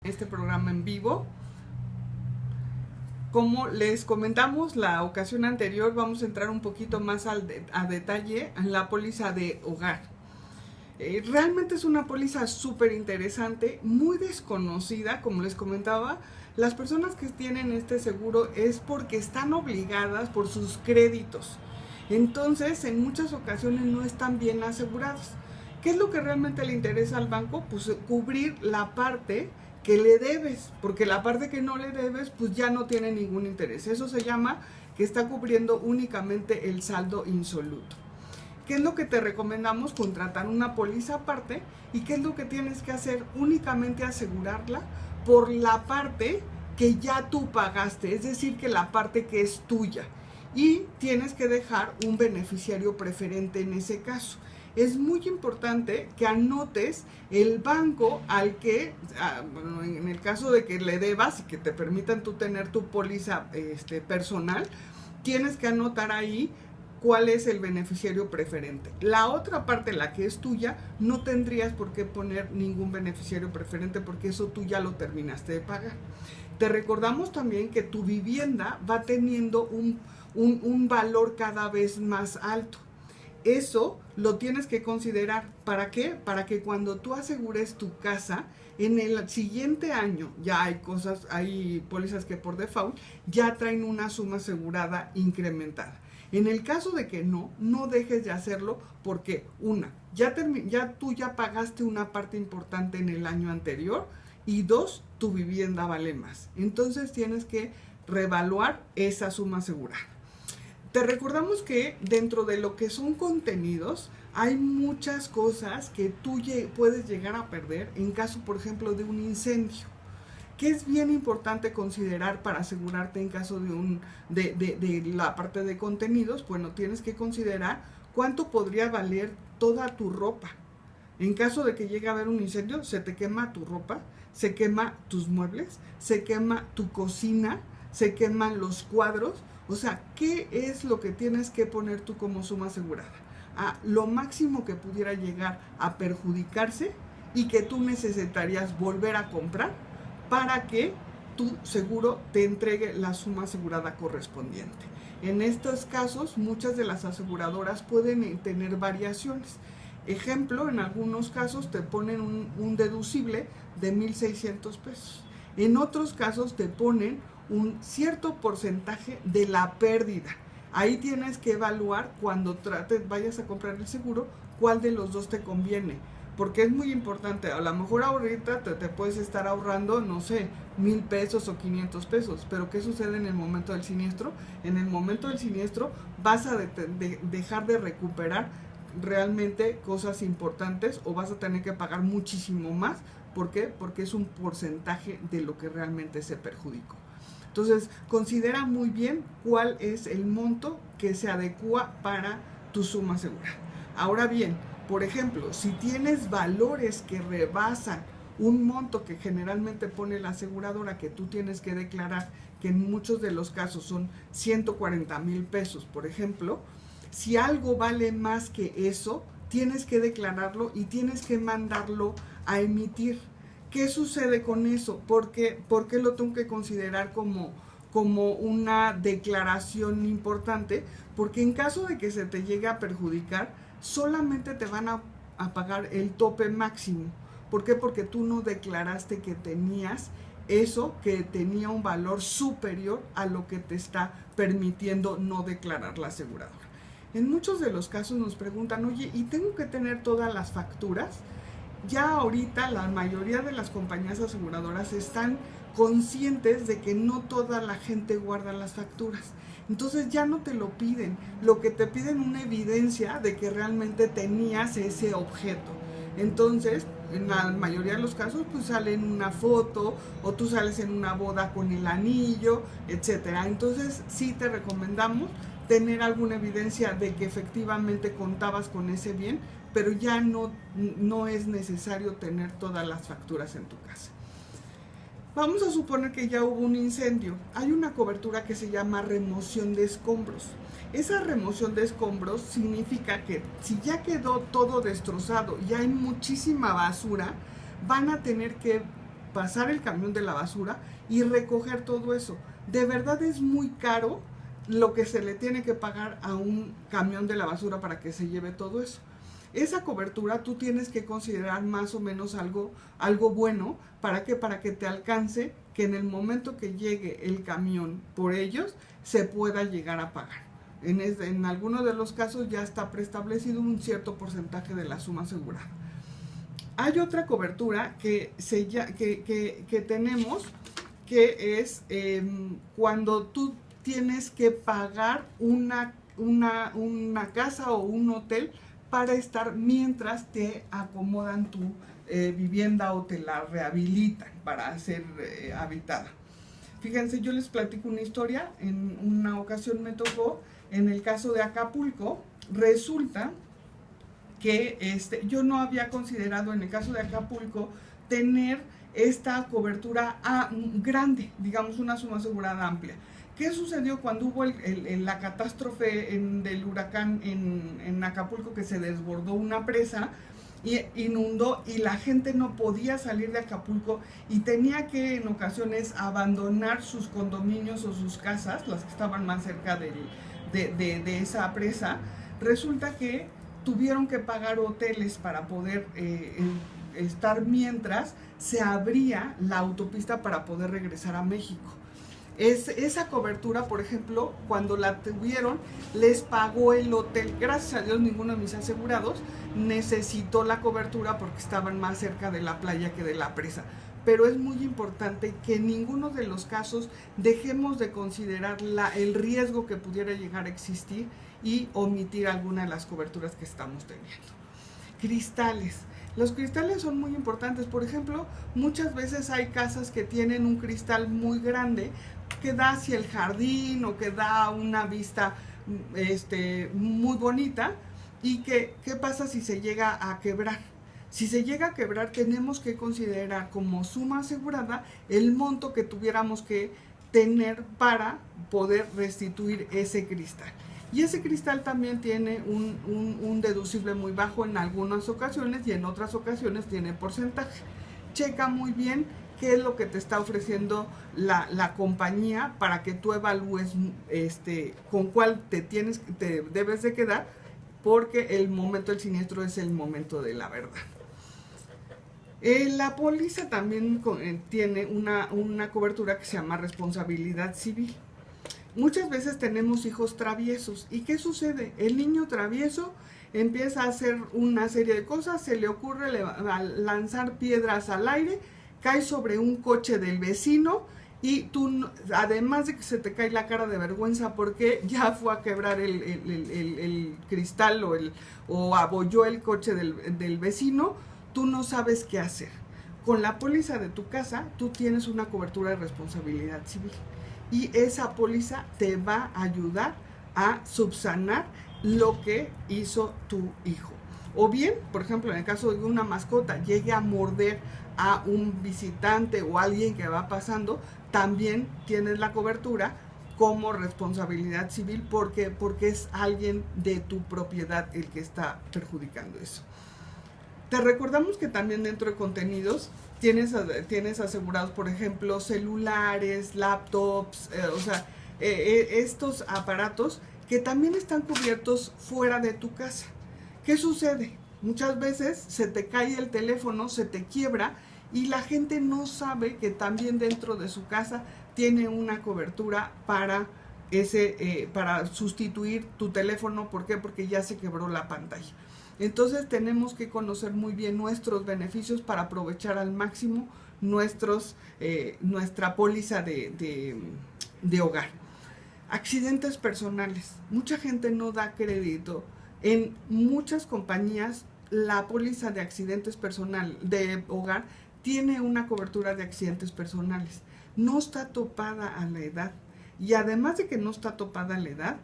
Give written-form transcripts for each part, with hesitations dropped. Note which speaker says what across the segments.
Speaker 1: Este programa en vivo. Como les comentamos la ocasión anterior, vamos a entrar un poquito más a detalle en la póliza de hogar. Realmente es una póliza súper interesante, muy desconocida, como les comentaba. Las personas que tienen este seguro es porque están obligadas por sus créditos. Entonces, en muchas ocasiones no están bien aseguradas. ¿Qué es lo que realmente le interesa al banco? Pues cubrir la parte que le debes, porque la parte que no le debes, pues ya no tiene ningún interés. Eso se llama que está cubriendo únicamente el saldo insoluto. ¿Qué es lo que te recomendamos? Contratar una póliza aparte. ¿Y qué es lo que tienes que hacer? Únicamente asegurarla por la parte que ya tú pagaste, es decir, que la parte que es tuya. Y tienes que dejar un beneficiario preferente en ese caso. Es muy importante que anotes el banco al que, bueno, en el caso de que le debas y que te permitan tú tener tu póliza personal, tienes que anotar ahí cuál es el beneficiario preferente. La otra parte, la que es tuya, no tendrías por qué poner ningún beneficiario preferente porque eso tú ya lo terminaste de pagar. Te recordamos también que tu vivienda va teniendo un valor cada vez más alto. Eso lo tienes que considerar. ¿Para qué? Para que cuando tú asegures tu casa, en el siguiente año ya hay pólizas que por default ya traen una suma asegurada incrementada. En el caso de que no dejes de hacerlo porque tú ya pagaste una parte importante en el año anterior y dos, tu vivienda vale más. Entonces tienes que reevaluar esa suma asegurada. Te recordamos que dentro de lo que son contenidos hay muchas cosas que tú puedes llegar a perder en caso, por ejemplo, de un incendio. ¿Qué es bien importante considerar para asegurarte en caso de la parte de contenidos? Bueno, tienes que considerar cuánto podría valer toda tu ropa. En caso de que llegue a haber un incendio, se te quema tu ropa, se quema tus muebles, se quema tu cocina, se queman los cuadros. O sea, ¿qué es lo que tienes que poner tú como suma asegurada? Lo máximo que pudiera llegar a perjudicarse y que tú necesitarías volver a comprar para que tu seguro te entregue la suma asegurada correspondiente. En estos casos, muchas de las aseguradoras pueden tener variaciones. Ejemplo, en algunos casos te ponen un deducible de 1,600 pesos. En otros casos te ponen un cierto porcentaje de la pérdida. Ahí tienes que evaluar cuando vayas a comprar el seguro cuál de los dos te conviene, porque es muy importante. A lo mejor ahorita te puedes estar ahorrando, no sé, 1,000 pesos o 500 pesos, pero ¿qué sucede en el momento del siniestro? En el momento del siniestro vas a dejar de recuperar realmente cosas importantes o vas a tener que pagar muchísimo más. ¿Por qué? Porque es un porcentaje de lo que realmente se perjudicó. Entonces, considera muy bien cuál es el monto que se adecua para tu suma asegurada. Ahora bien, por ejemplo, si tienes valores que rebasan un monto que generalmente pone la aseguradora que tú tienes que declarar, que en muchos de los casos son 140,000 pesos, por ejemplo, si algo vale más que eso, tienes que declararlo y tienes que mandarlo a emitir. ¿Qué sucede con eso? ¿Por qué lo tengo que considerar como una declaración importante? Porque en caso de que se te llegue a perjudicar, solamente te van a pagar el tope máximo. ¿Por qué? Porque tú no declaraste que tenías eso que tenía un valor superior a lo que te está permitiendo no declarar la aseguradora. En muchos de los casos nos preguntan, oye, ¿y tengo que tener todas las facturas? Ya ahorita la mayoría de las compañías aseguradoras están conscientes de que no toda la gente guarda las facturas. Entonces ya no te lo piden. Lo que te piden es una evidencia de que realmente tenías ese objeto. Entonces, en la mayoría de los casos, pues sale en una foto o tú sales en una boda con el anillo, etcétera. Entonces, sí te recomendamos tener alguna evidencia de que efectivamente contabas con ese bien, pero ya no es necesario tener todas las facturas en tu casa. Vamos a suponer que ya hubo un incendio. Hay una cobertura que se llama remoción de escombros. Esa remoción de escombros significa que si ya quedó todo destrozado y hay muchísima basura, van a tener que pasar el camión de la basura y recoger todo eso. De verdad es muy caro lo que se le tiene que pagar a un camión de la basura para que se lleve todo eso. Esa cobertura tú tienes que considerar más o menos algo bueno. ¿Para qué? Para que te alcance, que en el momento que llegue el camión por ellos, se pueda llegar a pagar. En algunos de los casos ya está preestablecido un cierto porcentaje de la suma asegurada. Hay otra cobertura que tenemos, que es cuando tú tienes que pagar una casa o un hotel para estar mientras te acomodan tu vivienda o te la rehabilitan para ser habitada. Fíjense, yo les platico una historia. En una ocasión me tocó, en el caso de Acapulco, resulta que yo no había considerado en el caso de Acapulco tener esta cobertura grande, digamos una suma asegurada amplia. ¿Qué sucedió cuando hubo la catástrofe del huracán en Acapulco, que se desbordó una presa y inundó y la gente no podía salir de Acapulco y tenía que en ocasiones abandonar sus condominios o sus casas, las que estaban más cerca de esa presa? Resulta que tuvieron que pagar hoteles para poder estar mientras se abría la autopista para poder regresar a México. Esa cobertura, por ejemplo, cuando la tuvieron, les pagó el hotel. Gracias a Dios, ninguno de mis asegurados necesitó la cobertura porque estaban más cerca de la playa que de la presa. Pero es muy importante que en ninguno de los casos dejemos de considerar el riesgo que pudiera llegar a existir y omitir alguna de las coberturas que estamos teniendo. Cristales. Los cristales son muy importantes. Por ejemplo, muchas veces hay casas que tienen un cristal muy grande que da hacia el jardín o que da una vista muy bonita. ¿Y qué pasa si se llega a quebrar? Si se llega a quebrar, tenemos que considerar como suma asegurada el monto que tuviéramos que tener para poder restituir ese cristal. Y ese cristal también tiene un deducible muy bajo en algunas ocasiones y en otras ocasiones tiene porcentaje. Checa muy bien qué es lo que te está ofreciendo la compañía para que tú evalúes con cuál te debes de quedar, porque el momento del siniestro es el momento de la verdad. La póliza también tiene una cobertura que se llama responsabilidad civil. Muchas veces tenemos hijos traviesos. ¿Y qué sucede? El niño travieso empieza a hacer una serie de cosas, se le ocurre lanzar piedras al aire, cae sobre un coche del vecino y tú, además de que se te cae la cara de vergüenza porque ya fue a quebrar el cristal o abolló el coche del vecino, tú no sabes qué hacer. Con la póliza de tu casa, tú tienes una cobertura de responsabilidad civil. Y esa póliza te va a ayudar a subsanar lo que hizo tu hijo. O bien, por ejemplo, en el caso de una mascota llegue a morder a un visitante o alguien que va pasando, también tienes la cobertura como responsabilidad civil porque es alguien de tu propiedad el que está perjudicando eso. Te recordamos que también dentro de contenidos tienes asegurados, por ejemplo, celulares, laptops, estos aparatos que también están cubiertos fuera de tu casa. ¿Qué sucede? Muchas veces se te cae el teléfono, se te quiebra y la gente no sabe que también dentro de su casa tiene una cobertura para sustituir tu teléfono. ¿Por qué? Porque ya se quebró la pantalla. Entonces tenemos que conocer muy bien nuestros beneficios para aprovechar al máximo nuestra póliza de hogar. Accidentes personales. Mucha gente no da crédito. En muchas compañías la póliza de accidentes personal de hogar tiene una cobertura de accidentes personales. No está topada a la edad. Y además de que no está topada a la edad,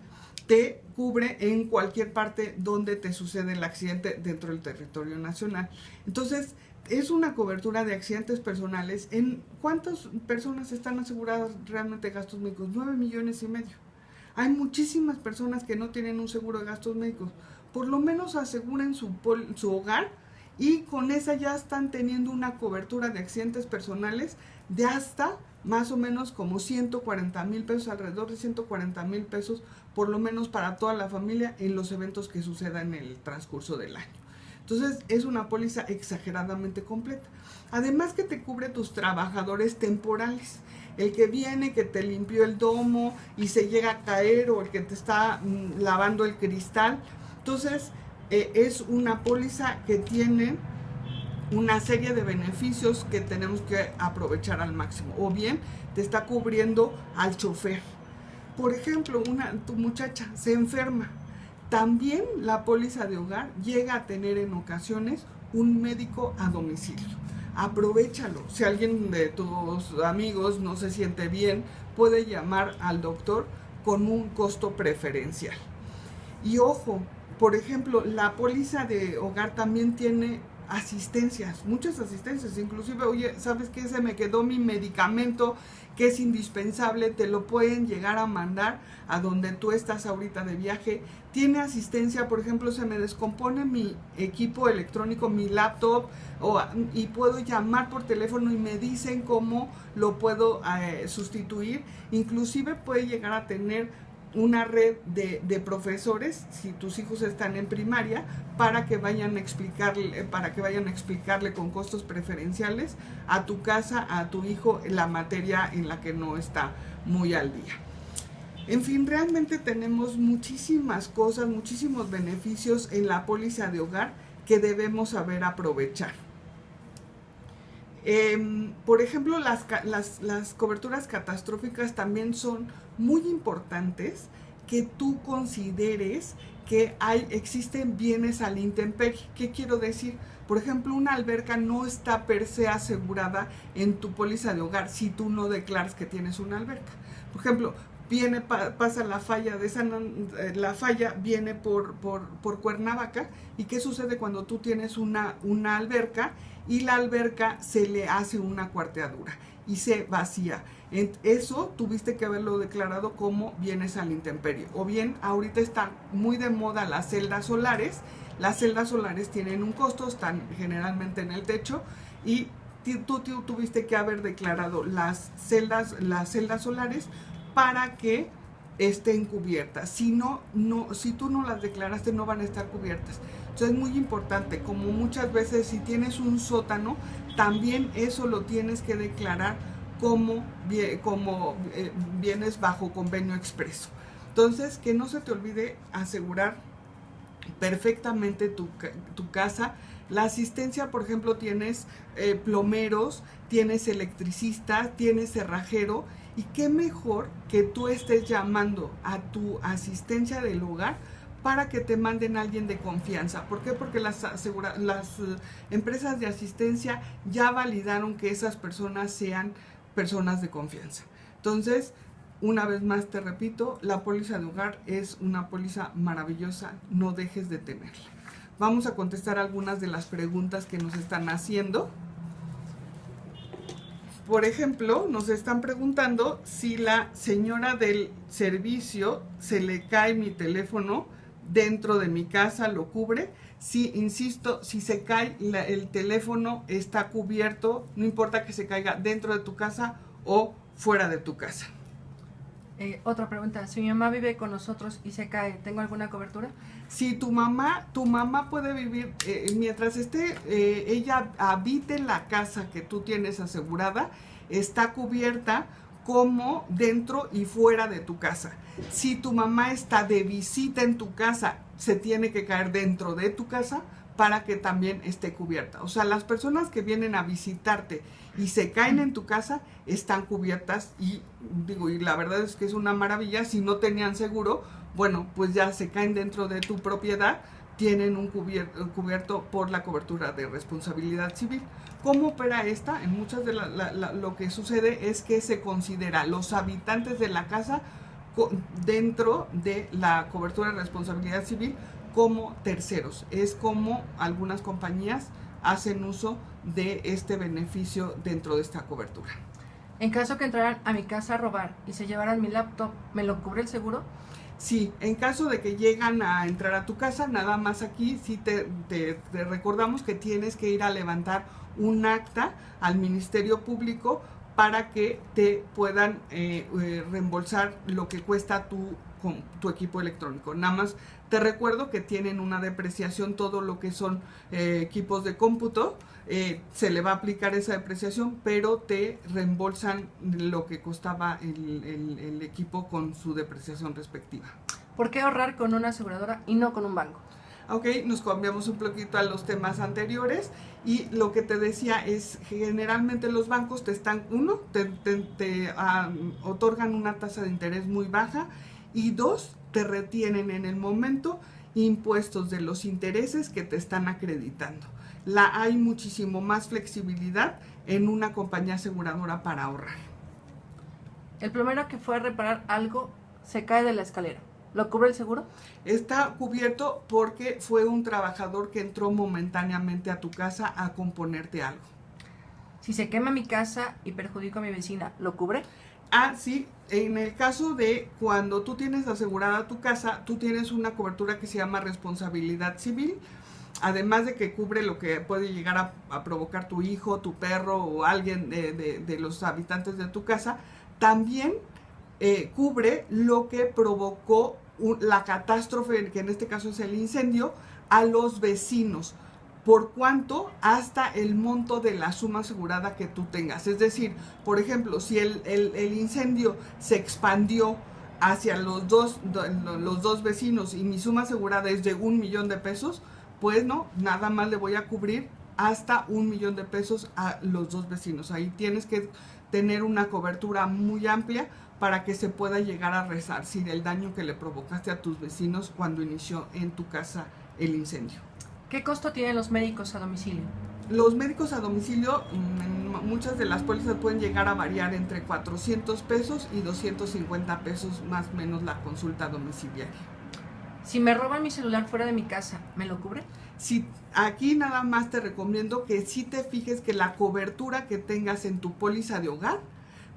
Speaker 1: te cubre en cualquier parte donde te sucede el accidente dentro del territorio nacional. Entonces, es una cobertura de accidentes personales. ¿En cuántas personas están aseguradas realmente de gastos médicos? 9,5 millones. Hay muchísimas personas que no tienen un seguro de gastos médicos. Por lo menos aseguren su hogar y con esa ya están teniendo una cobertura de accidentes personales de hasta más o menos como 140,000 pesos, alrededor de 140,000 pesos, por lo menos para toda la familia en los eventos que sucedan en el transcurso del año. Entonces es una póliza exageradamente completa. Además que te cubre tus trabajadores temporales. El que viene, que te limpió el domo y se llega a caer, o el que te está lavando el cristal. Entonces es una póliza que tiene una serie de beneficios que tenemos que aprovechar al máximo. O bien te está cubriendo al chofer. Por ejemplo, tu muchacha se enferma. También la póliza de hogar llega a tener en ocasiones un médico a domicilio. Aprovéchalo. Si alguien de tus amigos no se siente bien, puede llamar al doctor con un costo preferencial. Y ojo, por ejemplo, la póliza de hogar también tiene asistencias, muchas asistencias, inclusive, oye, ¿sabes qué? Se me quedó mi medicamento que es indispensable, te lo pueden llegar a mandar a donde tú estás ahorita de viaje. Tiene asistencia, por ejemplo, se me descompone mi equipo electrónico, mi laptop, y puedo llamar por teléfono y me dicen cómo lo puedo sustituir. Inclusive puede llegar a tener una red de profesores, si tus hijos están en primaria, para que vayan a explicarle con costos preferenciales a tu casa, a tu hijo, la materia en la que no está muy al día. En fin, realmente tenemos muchísimas cosas, muchísimos beneficios en la póliza de hogar que debemos saber aprovechar. Por ejemplo, las coberturas catastróficas también son muy importantes, que tú consideres que existen bienes a la intemperie. ¿Qué quiero decir? Por ejemplo, una alberca no está per se asegurada en tu póliza de hogar si tú no declaras que tienes una alberca. Por ejemplo, pasa la falla la falla viene por Cuernavaca. ¿Y qué sucede cuando tú tienes una alberca y la alberca se le hace una cuarteadura y se vacía? Eso tuviste que haberlo declarado como bienes a la intemperie. O bien, ahorita están muy de moda las celdas solares. Las celdas solares tienen un costo, están generalmente en el techo, y tú tuviste que haber declarado las celdas solares para que estén cubiertas. Si tú no las declaraste, no van a estar cubiertas. Entonces es muy importante, como muchas veces si tienes un sótano, también eso lo tienes que declarar como bienes bajo convenio expreso. Entonces, que no se te olvide asegurar perfectamente tu casa. La asistencia, por ejemplo, tienes plomeros, tienes electricista, tienes cerrajero, y qué mejor que tú estés llamando a tu asistencia del hogar para que te manden a alguien de confianza. ¿Por qué? Porque las empresas de asistencia ya validaron que esas personas sean personas de confianza. Entonces, una vez más te repito, la póliza de hogar es una póliza maravillosa, no dejes de tenerla. Vamos a contestar algunas de las preguntas que nos están haciendo. Por ejemplo, nos están preguntando si la señora del servicio se le cae mi teléfono dentro de mi casa, ¿lo cubre? Sí, insisto, si se cae el teléfono está cubierto, no importa que se caiga dentro de tu casa o fuera de tu casa.
Speaker 2: Otra pregunta, si mi mamá vive con nosotros y se cae, ¿tengo alguna cobertura?
Speaker 1: Si tu mamá puede vivir, mientras ella habite en la casa que tú tienes asegurada, está cubierta como dentro y fuera de tu casa. Si tu mamá está de visita en tu casa, se tiene que caer dentro de tu casa para que también esté cubierta. O sea, las personas que vienen a visitarte y se caen en tu casa están cubiertas, y la verdad es que es una maravilla. Si no tenían seguro, bueno, pues ya se caen dentro de tu propiedad, tienen un cubierto por la cobertura de responsabilidad civil. ¿Cómo opera esta? En muchas de lo que sucede es que se considera los habitantes de la casa dentro de la cobertura de responsabilidad civil como terceros. Es como algunas compañías hacen uso de este beneficio dentro de esta cobertura.
Speaker 2: En caso que entraran a mi casa a robar y se llevaran mi laptop, ¿me lo cubre el seguro?
Speaker 1: Sí, en caso de que llegan a entrar a tu casa, nada más aquí sí te recordamos que tienes que ir a levantar un acta al Ministerio Público para que te puedan reembolsar lo que cuesta tu equipo electrónico. Nada más te recuerdo que tienen una depreciación todo lo que son equipos de cómputo. Se le va a aplicar esa depreciación, pero te reembolsan lo que costaba el equipo con su depreciación respectiva.
Speaker 2: ¿Por qué ahorrar con una aseguradora y no con un banco?
Speaker 1: Ok, nos cambiamos un poquito a los temas anteriores y lo que te decía es generalmente los bancos te otorgan una tasa de interés muy baja y dos, te retienen en el momento impuestos de los intereses que te están acreditando. Hay muchísimo más flexibilidad en una compañía aseguradora para ahorrar.
Speaker 2: El plomero que fue a reparar algo se cae de la escalera. ¿Lo cubre el seguro?
Speaker 1: Está cubierto porque fue un trabajador que entró momentáneamente a tu casa a componerte algo.
Speaker 2: Si se quema mi casa y perjudico a mi vecina, ¿lo cubre?
Speaker 1: Ah, sí, en el caso de cuando tú tienes asegurada tu casa, tú tienes una cobertura que se llama responsabilidad civil, además de que cubre lo que puede llegar a provocar tu hijo, tu perro o alguien de los habitantes de tu casa, también cubre lo que provocó la catástrofe, que en este caso es el incendio, a los vecinos, por cuanto hasta el monto de la suma asegurada que tú tengas. Es decir, por ejemplo, si el incendio se expandió hacia los dos vecinos y mi suma asegurada es de 1 millón de pesos, pues no, nada más le voy a cubrir hasta 1 millón de pesos a los dos vecinos. Ahí tienes que tener una cobertura muy amplia para que se pueda llegar a resarcir el daño que le provocaste a tus vecinos cuando inició en tu casa el incendio.
Speaker 2: ¿Qué costo tienen los médicos a domicilio?
Speaker 1: Los médicos a domicilio, muchas de las pólizas pueden llegar a variar entre 400 pesos y 250 pesos más o menos la consulta domiciliaria.
Speaker 2: Si me roban mi celular fuera de mi casa, ¿me lo cubre?
Speaker 1: Sí, aquí nada más te recomiendo que sí te fijes que la cobertura que tengas en tu póliza de hogar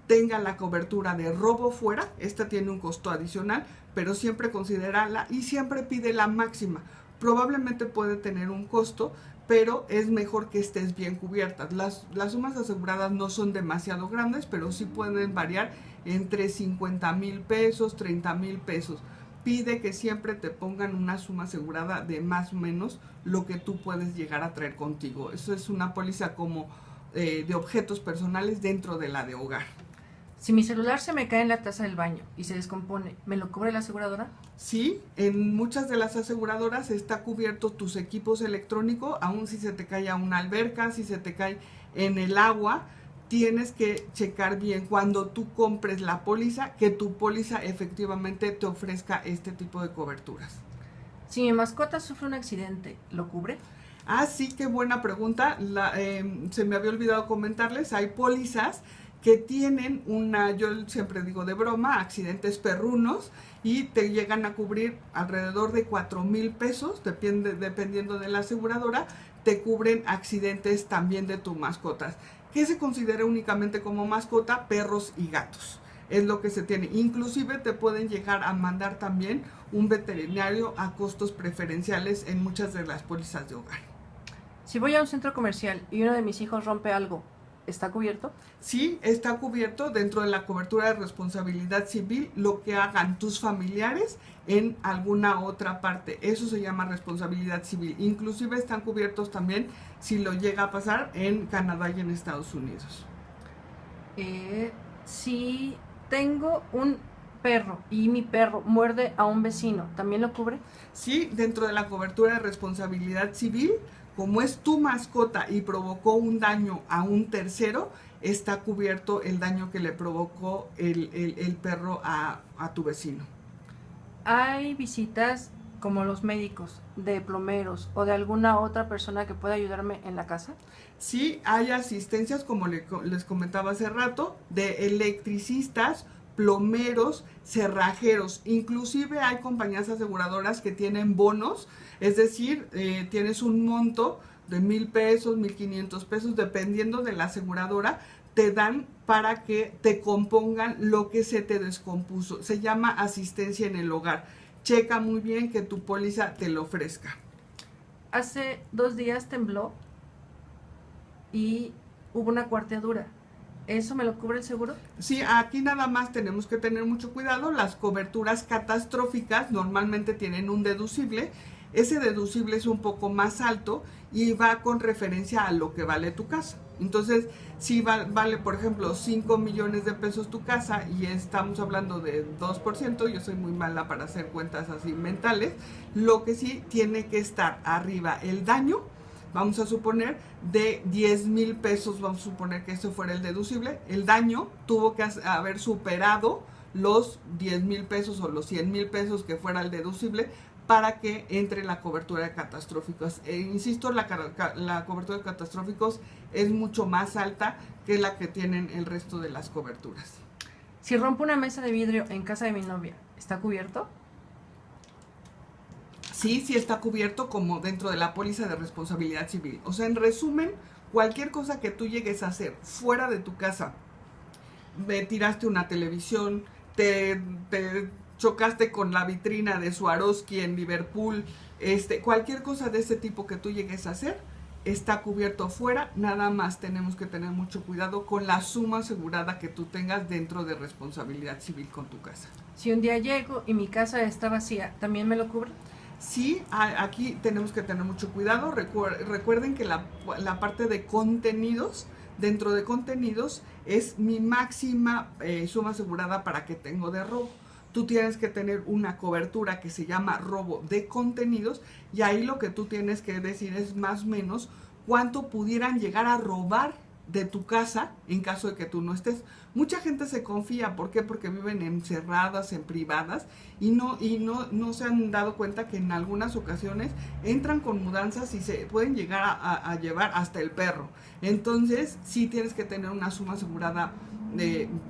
Speaker 1: tenga la cobertura de robo fuera. Esta tiene un costo adicional, pero siempre considérala y siempre pide la máxima. Probablemente puede tener un costo, pero es mejor que estés bien cubiertas. Las sumas aseguradas no son demasiado grandes, pero sí pueden variar entre 50,000 pesos, 30,000 pesos. Pide que siempre te pongan una suma asegurada de más o menos lo que tú puedes llegar a traer contigo. Eso es una póliza como de objetos personales dentro de la de hogar.
Speaker 2: Si mi celular se me cae en la taza del baño y se descompone, ¿me lo cubre la aseguradora?
Speaker 1: Sí, en muchas de las aseguradoras está cubierto tus equipos electrónicos, aun si se te cae a una alberca, si se te cae en el agua, tienes que checar bien cuando tú compres la póliza, que tu póliza efectivamente te ofrezca este tipo de coberturas.
Speaker 2: Si mi mascota sufre un accidente, ¿lo cubre?
Speaker 1: Ah, sí, qué buena pregunta. Se me había olvidado comentarles, hay pólizas que tienen yo siempre digo de broma, accidentes perrunos, y te llegan a cubrir alrededor de 4,000 pesos, dependiendo de la aseguradora, te cubren accidentes también de tus mascotas. ¿Qué se considera únicamente como mascota? Perros y gatos. Es lo que se tiene. Inclusive te pueden llegar a mandar también un veterinario a costos preferenciales en muchas de las pólizas de hogar.
Speaker 2: Si voy a un centro comercial y uno de mis hijos rompe algo, ¿está cubierto?
Speaker 1: Sí, está cubierto dentro de la cobertura de responsabilidad civil lo que hagan tus familiares en alguna otra parte. Eso se llama responsabilidad civil. Inclusive están cubiertos también si lo llega a pasar en Canadá y en Estados Unidos.
Speaker 2: Si tengo un perro y mi perro muerde a un vecino, ¿también lo cubre?
Speaker 1: Sí, dentro de la cobertura de responsabilidad civil, como es tu mascota y provocó un daño a un tercero, está cubierto el daño que le provocó el perro a tu vecino.
Speaker 2: ¿Hay visitas como los médicos, de plomeros o de alguna otra persona que pueda ayudarme en la casa?
Speaker 1: Sí, hay asistencias, como les comentaba hace rato, de electricistas, plomeros, cerrajeros. Inclusive hay compañías aseguradoras que tienen bonos, es decir, tienes un monto de 1,000 pesos, 1,500 pesos, dependiendo de la aseguradora, te dan para que te compongan lo que se te descompuso. Se llama asistencia en el hogar. Checa muy bien que tu póliza te lo ofrezca.
Speaker 2: Hace 2 días tembló y hubo una cuarteadura. ¿Eso me lo cubre el seguro?
Speaker 1: Sí, aquí nada más tenemos que tener mucho cuidado. Las coberturas catastróficas normalmente tienen un deducible. Ese deducible es un poco más alto y va con referencia a lo que vale tu casa. Entonces, si vale, por ejemplo, 5 millones de pesos tu casa y estamos hablando de 2%, yo soy muy mala para hacer cuentas así mentales, lo que sí tiene que estar arriba el daño, vamos a suponer, de 10,000 pesos, vamos a suponer que eso fuera el deducible, el daño tuvo que haber superado los 10,000 pesos o los 100,000 pesos que fuera el deducible para que entre la cobertura de catastróficos. Insisto, la cobertura de catastróficos es mucho más alta que la que tienen el resto de las coberturas.
Speaker 2: Si rompo una mesa de vidrio en casa de mi novia, ¿está cubierto?
Speaker 1: Sí, sí está cubierto como dentro de la póliza de responsabilidad civil. O sea, en resumen, cualquier cosa que tú llegues a hacer fuera de tu casa, tiraste una televisión, te chocaste con la vitrina de Swarovski en Liverpool, cualquier cosa de ese tipo que tú llegues a hacer, está cubierto fuera. Nada más tenemos que tener mucho cuidado con la suma asegurada que tú tengas dentro de responsabilidad civil con tu casa.
Speaker 2: Si un día llego y mi casa está vacía, ¿también me lo cubre?
Speaker 1: Sí, aquí tenemos que tener mucho cuidado. Recuerden que la parte de contenidos, dentro de contenidos, es mi máxima suma asegurada para que tengo de robo. Tú tienes que tener una cobertura que se llama robo de contenidos y ahí lo que tú tienes que decir es más o menos cuánto pudieran llegar a robar de tu casa en caso de que tú no estés. Mucha gente se confía, ¿por qué? Porque viven encerradas, en privadas y no se han dado cuenta que en algunas ocasiones entran con mudanzas y se pueden llegar a llevar hasta el perro. Entonces sí tienes que tener una suma asegurada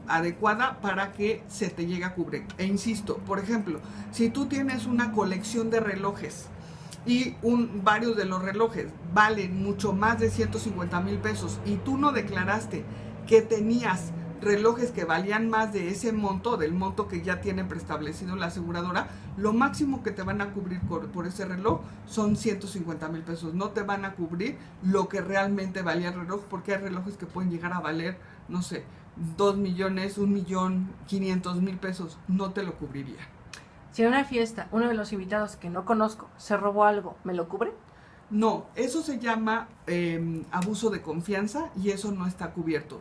Speaker 1: adecuada para que se te llegue a cubrir. E insisto, por ejemplo, si tú tienes una colección de relojes y varios de los relojes valen mucho más de 150,000 pesos y tú no declaraste que tenías relojes que valían más de ese monto, del monto que ya tiene preestablecido la aseguradora, lo máximo que te van a cubrir por ese reloj son 150,000 pesos. No te van a cubrir lo que realmente valía el reloj, porque hay relojes que pueden llegar a valer, no sé, 2 millones, 1,500,000 pesos. No te lo cubriría.
Speaker 2: Si en una fiesta uno de los invitados que no conozco se robó algo, ¿me lo cubre?
Speaker 1: No, eso se llama abuso de confianza y eso no está cubierto.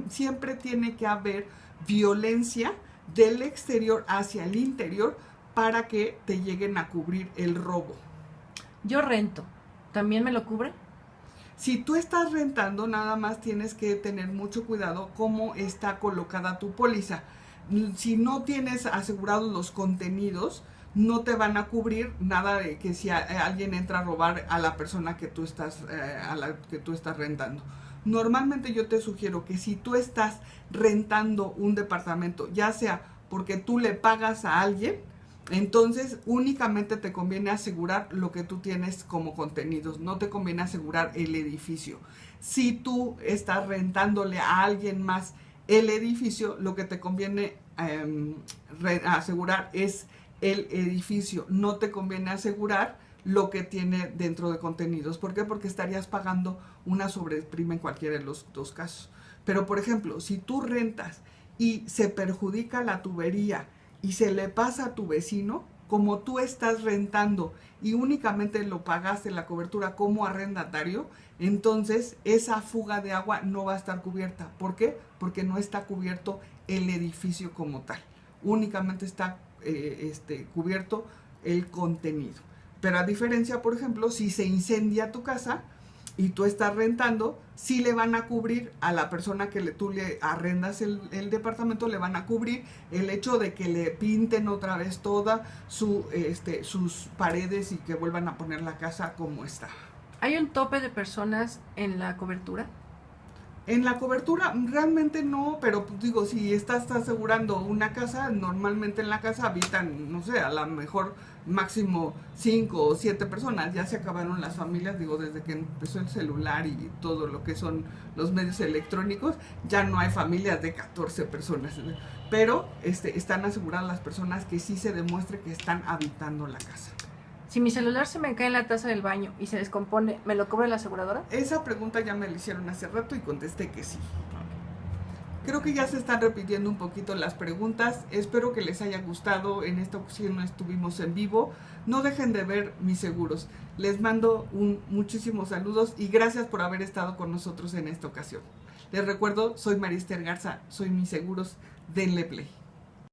Speaker 1: Siempre tiene que haber violencia del exterior hacia el interior para que te lleguen a cubrir el robo.
Speaker 2: Yo rento, ¿también me lo cubre?
Speaker 1: Si tú estás rentando, nada más tienes que tener mucho cuidado cómo está colocada tu póliza. Si no tienes asegurados los contenidos, no te van a cubrir nada de que si alguien entra a robar a la persona que tú estás rentando. Normalmente yo te sugiero que si tú estás rentando un departamento, ya sea porque tú le pagas a alguien, entonces únicamente te conviene asegurar lo que tú tienes como contenidos, no te conviene asegurar el edificio. Si tú estás rentándole a alguien más el edificio, lo que te conviene asegurar es el edificio, no te conviene asegurar lo que tiene dentro de contenidos. ¿Por qué? Porque estarías pagando una sobreprima en cualquiera de los dos casos. Pero, por ejemplo, si tú rentas y se perjudica la tubería y se le pasa a tu vecino, como tú estás rentando y únicamente lo pagaste la cobertura como arrendatario, entonces esa fuga de agua no va a estar cubierta. ¿Por qué? Porque no está cubierto el edificio como tal. Únicamente está cubierto el contenido. Pero a diferencia, por ejemplo, si se incendia tu casa y tú estás rentando, sí le van a cubrir a la persona que tú le arrendas el departamento, le van a cubrir el hecho de que le pinten otra vez todas sus paredes y que vuelvan a poner la casa como está.
Speaker 2: ¿Hay un tope de personas en la cobertura?
Speaker 1: En la cobertura realmente no, pero pues, digo, si estás asegurando una casa, normalmente en la casa habitan, no sé, a lo mejor máximo 5 o 7 personas. Ya se acabaron las familias, digo, desde que empezó el celular y todo lo que son los medios electrónicos, ya no hay familias de 14 personas. Pero están aseguradas las personas que sí se demuestre que están habitando la casa.
Speaker 2: Si mi celular se me cae en la taza del baño y se descompone, ¿me lo cobra la aseguradora?
Speaker 1: Esa pregunta ya me la hicieron hace rato y contesté que sí. Creo que ya se están repitiendo un poquito las preguntas. Espero que les haya gustado. En esta ocasión no estuvimos en vivo. No dejen de ver Mis Seguros. Les mando muchísimos saludos y gracias por haber estado con nosotros en esta ocasión. Les recuerdo, soy Marister Garza, soy Mis Seguros. Denle play.